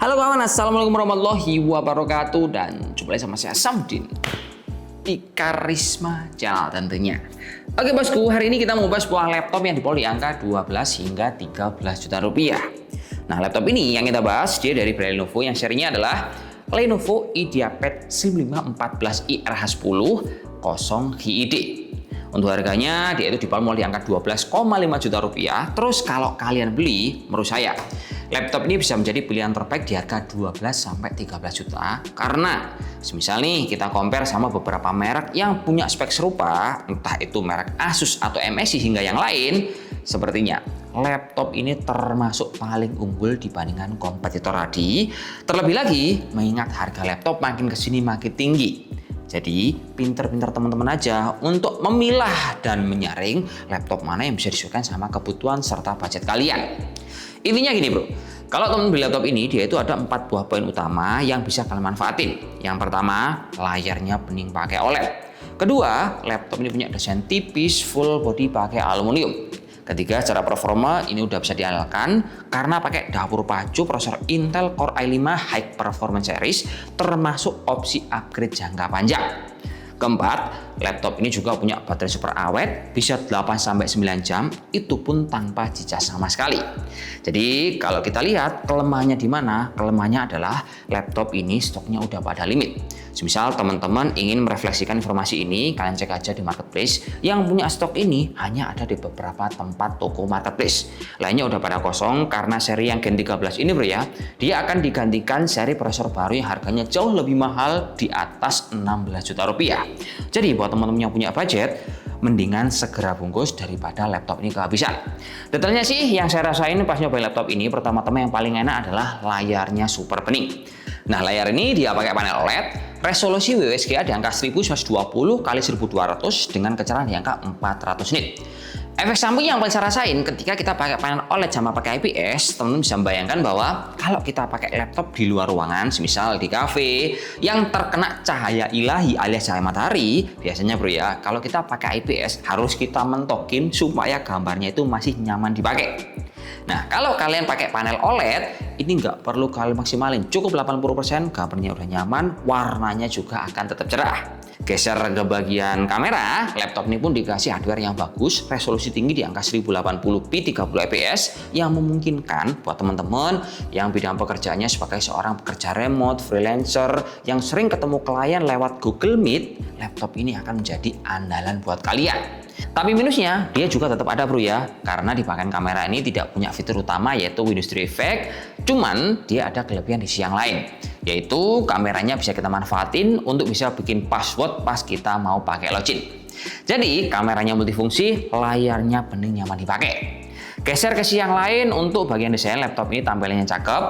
Halo kawan, assalamualaikum warahmatullahi wabarakatuh. Dan jumpa lagi sama saya Samudin di Karisma Channel tentunya. Oke bosku, hari ini kita mau bahas sebuah laptop yang dijual di angka 12 hingga 13 juta rupiah. Nah, laptop ini yang kita bahas dia dari brand Lenovo yang serinya adalah Lenovo IdeaPad Slim 5 14i RH10 0 HID. Untuk harganya dia itu dijual mulai di angka 12,5 juta rupiah. Terus kalau kalian beli, menurut saya laptop ini bisa menjadi pilihan terbaik di harga 12 sampai 13 juta. Karena semisal nih kita compare sama beberapa merek yang punya spek serupa, entah itu merek Asus atau MSI hingga yang lain, sepertinya laptop ini termasuk paling unggul dibandingkan kompetitor tadi. Terlebih lagi mengingat harga laptop makin kesini makin tinggi. Jadi pinter-pinter teman-teman aja untuk memilah dan menyaring laptop mana yang bisa disesuaikan sama kebutuhan serta budget kalian. Intinya gini bro, kalau teman beli laptop ini dia itu ada 4 buah poin utama yang bisa kalian manfaatin. Yang pertama, layarnya bening pakai OLED. Kedua, laptop ini punya desain tipis full body pakai aluminium. Ketiga, secara performa ini udah bisa diandalkan karena pakai dapur pacu prosesor Intel Core i5 High Performance Series termasuk opsi upgrade jangka panjang. Keempat, laptop ini juga punya baterai super awet, bisa 8-9 jam, itu pun tanpa cicak sama sekali. Jadi kalau kita lihat kelemahannya di mana? Kelemahannya adalah laptop ini stoknya udah pada limit. Semisal teman-teman ingin merefleksikan informasi ini, kalian cek aja di marketplace. Yang punya stok ini hanya ada di beberapa tempat toko marketplace. Lainnya udah pada kosong karena seri yang Gen 13 ini bro ya, dia akan digantikan seri prosesor baru yang harganya jauh lebih mahal di atas 16 juta rupiah. Jadi buat teman-teman yang punya budget, mendingan segera bungkus daripada laptop ini kehabisan. Detailnya sih yang saya rasain pas nyobain laptop ini, pertama-tama yang paling enak adalah layarnya super bening. Nah, layar ini dia pakai panel OLED, resolusi WSGA di angka 1120 x 1200 dengan kecerahan di angka 400 nit. Efek samping yang paling saya rasain ketika kita pakai panel OLED sama pakai IPS, teman-teman bisa membayangkan bahwa kalau kita pakai laptop di luar ruangan, semisal di kafe yang terkena cahaya ilahi alias cahaya matahari, biasanya bro ya, kalau kita pakai IPS harus kita mentokin supaya gambarnya itu masih nyaman dipakai. Nah, kalau kalian pakai panel OLED, ini nggak perlu kalian maksimalin, cukup 80%, gambarnya udah nyaman, warnanya juga akan tetap cerah. Geser ke bagian kamera, laptop ini pun dikasih hardware yang bagus, resolusi tinggi di angka 1080p 30 fps yang memungkinkan buat teman-teman yang bidang pekerjaannya sebagai seorang pekerja remote, freelancer, yang sering ketemu klien lewat Google Meet, laptop ini akan menjadi andalan buat kalian. Tapi minusnya, dia juga tetap ada bro ya, karena di bagian kamera ini tidak punya fitur utama yaitu Windows 3 Effect, cuman dia ada kelebihan di sisi yang lain, yaitu kameranya bisa kita manfaatin untuk bisa bikin password pas kita mau pakai login. Jadi kameranya multifungsi, layarnya bening nyaman dipakai. Geser ke sisi yang lain, untuk bagian desain laptop ini tampilannya cakep,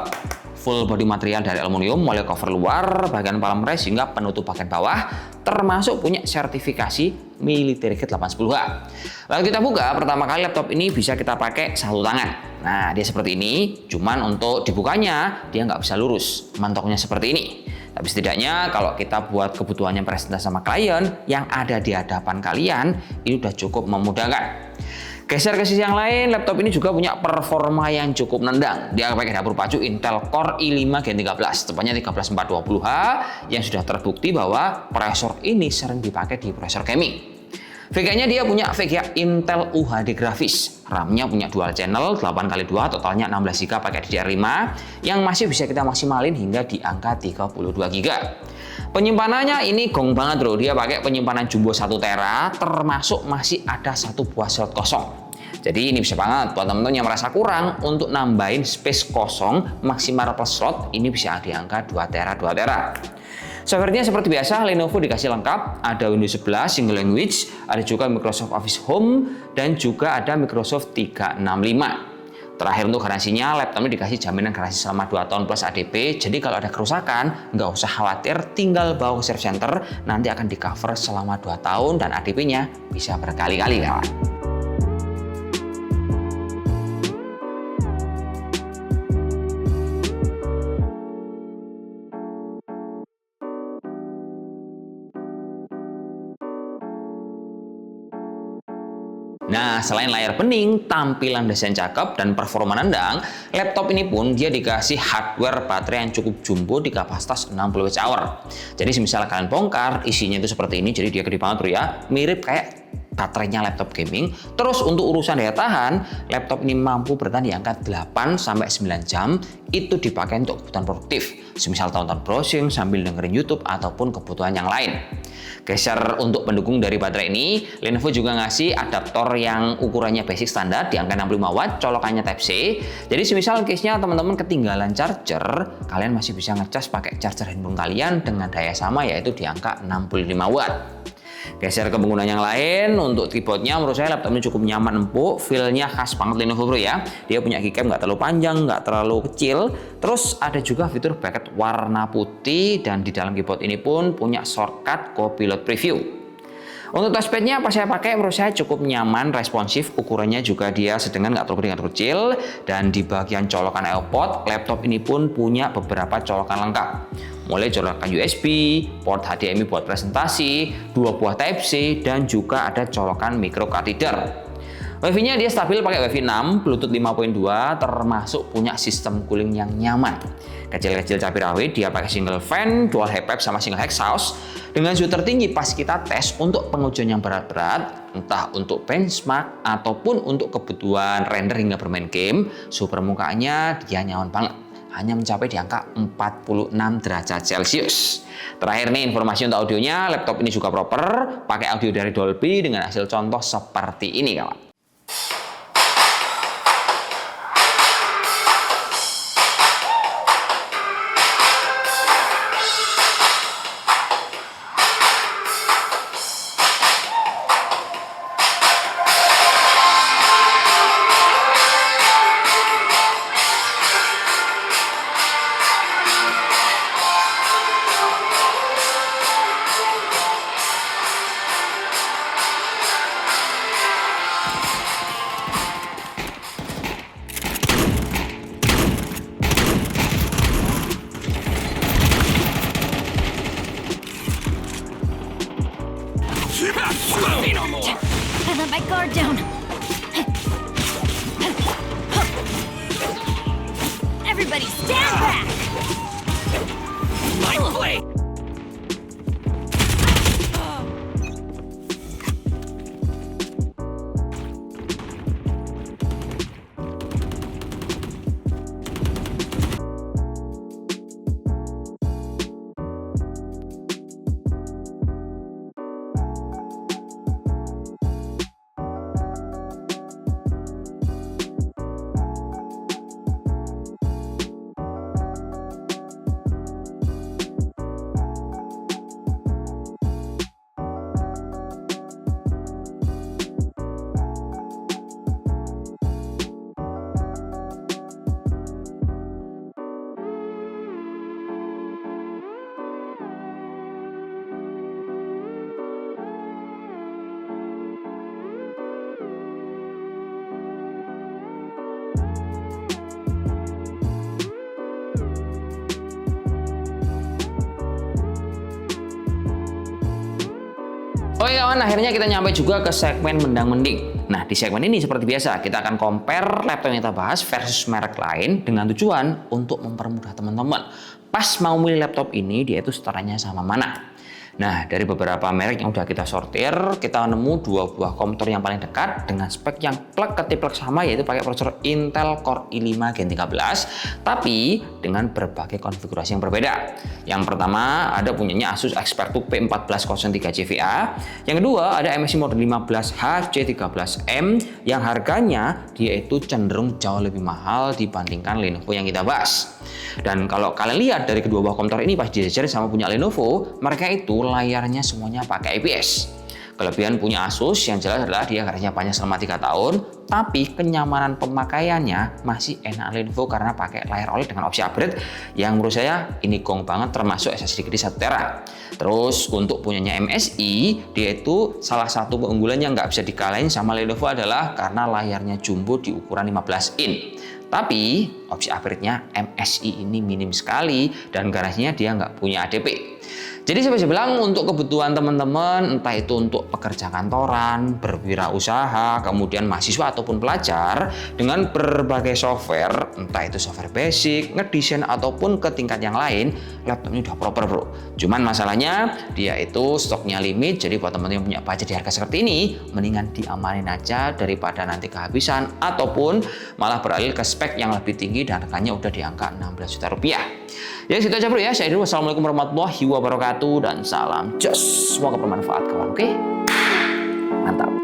full body material dari aluminium, mulai cover luar, bagian palm rest hingga penutup bagian bawah, termasuk punya sertifikasi military grade 810H. Lalu kita buka, pertama kali laptop ini bisa kita pakai satu tangan. Nah, dia seperti ini, cuman untuk dibukanya dia nggak bisa lurus, mantoknya seperti ini. Tapi setidaknya kalau kita buat kebutuhannya presentasi sama klien yang ada di hadapan kalian, ini udah cukup memudahkan. Geser ke sisi yang lain, laptop ini juga punya performa yang cukup nendang. Dia pakai dapur pacu Intel Core i5 Gen 13, tepatnya 13420H, yang sudah terbukti bahwa prosesor ini sering dipakai di prosesor gaming. VGA-nya dia punya VGA Intel UHD grafis. RAM-nya punya dual channel 8x2, totalnya 16GB pakai DDR5, yang masih bisa kita maksimalin hingga di angka 32GB. Penyimpanannya ini gong banget bro, dia pakai penyimpanan jumbo 1 tera, termasuk masih ada satu buah slot kosong. Jadi ini bisa banget buat teman-teman yang merasa kurang untuk nambahin space kosong, maksimal plus slot ini bisa di angka 2 tera 2 tera. Software-nya seperti biasa, Lenovo dikasih lengkap, ada Windows 11 single language, ada juga Microsoft Office Home, dan juga ada Microsoft 365. Terakhir untuk garansinya, laptop ini dikasih jaminan garansi selama 2 tahun plus ADP, jadi kalau ada kerusakan, nggak usah khawatir, tinggal bawa ke service center, nanti akan di cover selama 2 tahun dan ADP-nya bisa berkali-kali kawan. Nah, selain layar bening, tampilan desain cakep, dan performa nendang, laptop ini pun dia dikasih hardware baterai yang cukup jumbo di kapasitas 60 Wh. Jadi semisal kalian bongkar, isinya itu seperti ini, jadi dia gede banget bro ya, mirip kayak baterainya laptop gaming. Terus untuk urusan daya tahan, laptop ini mampu bertahan di angka 8-9 jam, itu dipakai untuk kebutuhan produktif, semisal tonton browsing sambil dengerin YouTube ataupun kebutuhan yang lain. Geser untuk pendukung dari baterai ini, Lenovo juga ngasih adaptor yang ukurannya basic standar di angka 65 watt, colokannya Type C. Jadi semisal case-nya teman-teman ketinggalan charger, kalian masih bisa ngecas pakai charger handphone kalian dengan daya sama, yaitu di angka 65 watt. Geser ke penggunaan yang lain, untuk keyboardnya menurut saya laptop ini cukup nyaman, empuk, feel-nya khas banget Lenovo bro ya. Dia punya keycap nggak terlalu panjang, nggak terlalu kecil. Terus ada juga fitur bracket warna putih, dan di dalam keyboard ini pun punya shortcut Copilot Preview. Untuk touchpad-nya apa saya pakai, menurut saya cukup nyaman, responsif, ukurannya juga dia sedang, nggak terlalu gede, nggak terlalu kecil. Dan di bagian colokan iPod, laptop ini pun punya beberapa colokan lengkap. Mulai colokan USB, port HDMI buat presentasi, 2 buah Type C, dan juga ada colokan micro catheter. Wi-Fi-nya dia stabil pakai Wi-Fi 6, Bluetooth 5.2, termasuk punya sistem cooling yang nyaman. Kecil-kecil cabai rawit, dia pakai single fan, dual heat pipe, sama single exhaust. Dengan suhu tertinggi pas kita tes untuk pengujian yang berat-berat, entah untuk benchmark ataupun untuk kebutuhan render hingga bermain game, suhu permukaannya dia nyaman banget. Hanya mencapai di angka 46 derajat Celcius. Terakhir nih informasi untuk audionya, laptop ini juga proper, pakai audio dari Dolby dengan hasil contoh seperti ini kawan. I let my guard down. Everybody stand back! My blade! Oke kawan, akhirnya kita nyampe juga ke segmen mendang-mending. Nah, di segmen ini seperti biasa, kita akan compare laptop yang kita bahas versus merek lain dengan tujuan untuk mempermudah teman-teman. Pas mau milih laptop ini, dia itu setaranya sama mana. Nah, dari beberapa merek yang udah kita sortir, kita nemu 2 buah komputer yang paling dekat dengan spek yang plug ketiplek sama, yaitu pakai prosesor Intel Core i5 Gen 13, tapi dengan berbagai konfigurasi yang berbeda. Yang pertama ada punyanya Asus Expertbook P1403 CVA. Yang kedua ada MSI model 15HC13M yang harganya dia itu cenderung jauh lebih mahal dibandingkan Lenovo yang kita bahas. Dan kalau kalian lihat dari kedua buah komputer ini pas dijajarin sama punya Lenovo, mereka itu layarnya semuanya pakai IPS. Kelebihan punya Asus yang jelas adalah dia garansinya panjang selama 3 tahun, tapi kenyamanan pemakaiannya masih enak Lenovo karena pakai layar OLED dengan opsi upgrade yang menurut saya ini gong banget, termasuk SSD gede 1 tera. Terus untuk punyanya MSI, dia itu salah satu keunggulan yang nggak bisa dikalahin sama Lenovo adalah karena layarnya jumbo di ukuran 15 in. Tapi opsi upgrade-nya MSI ini minim sekali dan garansinya dia nggak punya ADP. Jadi saya bisa bilang untuk kebutuhan teman-teman, entah itu untuk pekerja kantoran, berwirausaha, kemudian mahasiswa ataupun pelajar, dengan berbagai software, entah itu software basic, ngedesain ataupun ke tingkat yang lain, laptop ini udah proper bro. Cuman masalahnya dia itu stoknya limit, jadi buat teman-teman yang punya budget di harga seperti ini, mendingan diamanin aja daripada nanti kehabisan ataupun malah beralih ke spek yang lebih tinggi dan harganya udah di angka 16 juta rupiah. Ya situ aja bro ya. Saya dulu. Wassalamualaikum warahmatullahi wabarakatuh dan salam jos. Semoga bermanfaat kawan. Oke? Mantap.